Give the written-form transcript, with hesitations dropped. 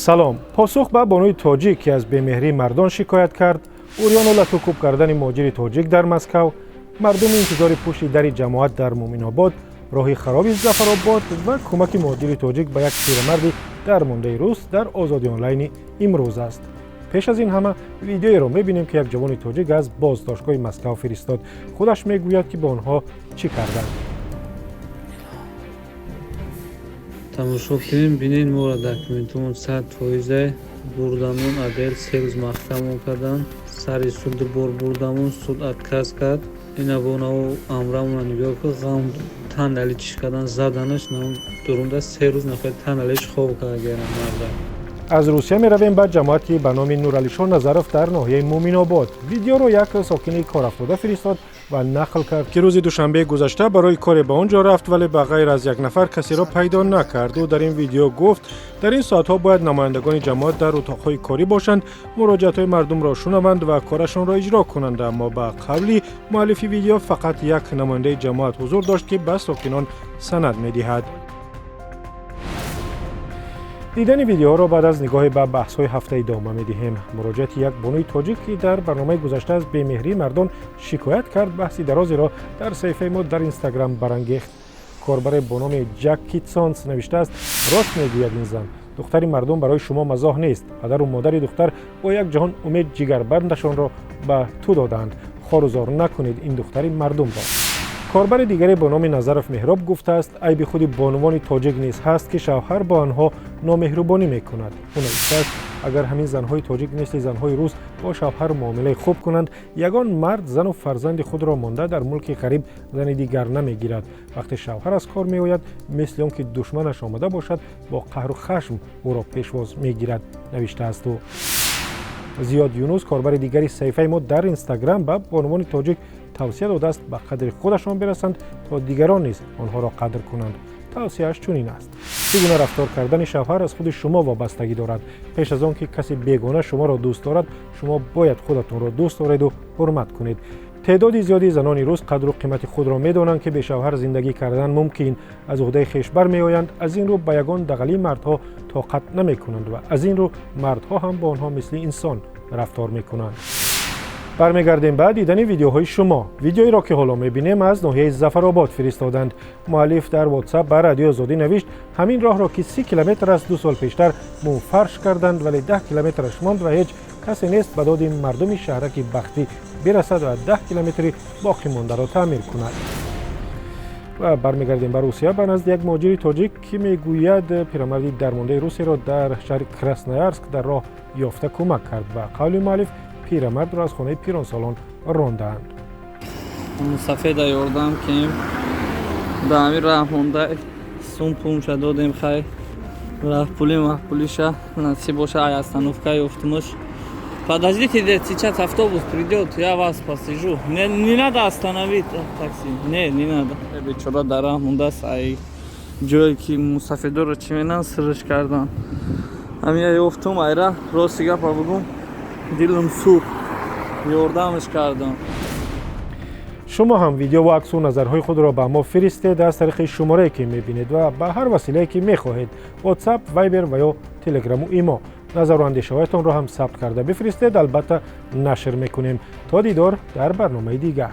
سلام. پاسخ به بانوی تاجیک که از بی‌مهری مردان شکایت کرد، اوریان و لطوکوب کردن مهاجر تاجیک در مسکو، مردم انتظار پشت در جماعت در مومن‌آباد، راه خراب ظفرآباد و کمک مهاجر تاجیک به یک پیرمرد درمانده روس در آزادی آنلاین امروز است. پیش از این همه ویدیویی را می‌بینیم که یک جوان تاجیک از بازداشتگاه مسکو فرستاد. خودش میگوید که به آنها چی کردند. тамошо кунем бинед моро документумон 100% бурдамон адел 3 рӯз маҳкамон кардан сари суди бор бурдамон суд отказ кард инавонао амрамона нигоҳ ки ғам тандали чиш кардан заданаш нам дурунда 3 рӯз нафаи тандалиш хоб кардагерам марда. از روسیه می رویم به جماعتی به نام نورعلیشان نظرف در ناحیه مومن‌آباد. ویدیو را یک ساکن کارافتاده فرستاد و نقل کرد که روز دوشنبه گذشته برای کار به آنجا رفت ولی به غیر از یک نفر کسی را پیدا نکرد. و در این ویدیو گفت در این ساعت‌ها باید نمایندگان جماعت در اتاق‌های کاری باشند، مراجعت‌های مردم را شنوند و کارشان را اجرا کنند. اما به قبلی مؤلف ویدیو فقط یک نماینده جماعت حضور داشت که به ساکنان سند می‌دهد. دیدن ویدیو را بعد از نگاه به بحث‌های هفته ادامه می‌دهیم. مراجعت یک بانوی تاجیک که در برنامه گذشته از بی‌مهری مردان شکایت کرد، بحثی درازی را در صفحه ما در اینستاگرام برانگیخت. کاربر با نام جک کیتسانس نوشته است: راست میگوید این زن، دختر مردم برای شما مزاح نیست. پدر و مادر دختر با یک جهان امید جگربندشان را به تو دادند. خوار و زار نکنید این دختر مردم را. کاربر دیگری با نام نظرف مهراب گفته است عیب خود بانوان تاجیک نیز هست که شوهر با آنها نامهربانی میکند. او نوشته است اگر همین زنهای تاجیک مثل زنهای روس با شوهر معامله خوب کنند، یگان مرد زن و فرزند خود را مانده در ملک غریب زن دیگر نمیگیرد. وقتی شوهر از کار میآید مثل آن که دشمنش آمده باشد با قهر و خشم او را پیشواز میگیرد، نوشته است او. زیاد یونس کاربر دیگری صفحه ما در اینستاگرام به بانوان تاجیک توصیه داده است به قدر خودشان برسند تا دیگران نیز آنها را قدر کنند. توصیه‌اش چنین است: چگونه رفتار کردن شوهر از خود شما وابستگی دارد. پیش از آن که کسی بیگانه شما را دوست دارد، شما باید خودتان را دوست دارید و حرمت کنید. تعداد زیادی زنان روز قدر و قیمت خود را می‌دانند که به شوهر زندگی کردن ممکن از عهده خویش برمی‌آیند. از این رو به یگان دغلی مردها طاقت نمی‌کنند و از این رو مردها هم با آنها مثل انسان رفتار می‌کنند. برمیگردیم بعد دیدن ویدیوهای شما. ویدیویی را که حالا می‌بینیم از ناحیه ظفرآباد فرستادند. مؤلف در واتساپ به رادیو آزادی نوشت همین راه را که 30 کیلومتر از 2 سال پیشتر منفرش کردند ولی 10 کیلومترش ماند و هیچ کسی نیست به داد مردم شهرک بختی برسد و 10 کیلومتری باقی مانده را تعمیر کند. و برمیگردیم به روسیه به نزد یک مهاجر تاجیک که میگوید پیرمردی درمانده روسی را در شهر کراسنویارسک در راه یافته کمک کرد و قول مؤلف پیرمرد را از خانه پیرانسالان راندند. مسافر در یاردم کیم در همین راه مانده سون پومشا دادیم خیلی راه пулиша насиб боша ай остановка ёфтимаш. Подождите, сейчас автобус придет, я вас посажу. Не надо остановить такси. Не надо. Бечора дар рах мондааст, ай ҷое ки мусофирдорро чӣ менам сирш кардан. Ҳамин ёфтум айра рости гапа бигум дилам суд ёрдамаш кардам. شما هم ویدیو و عکس و نظرهای خود را به ما فرستید از طریق شماره که میبینید و به هر وسیله که میخواهید، واتساپ، وایبر و یا تلگرام و ایما. نظر و اندیشه‌هایتان را هم ثبت کرده بفرستید، البته نشر میکنیم. تا دیدار در برنامه دیگر.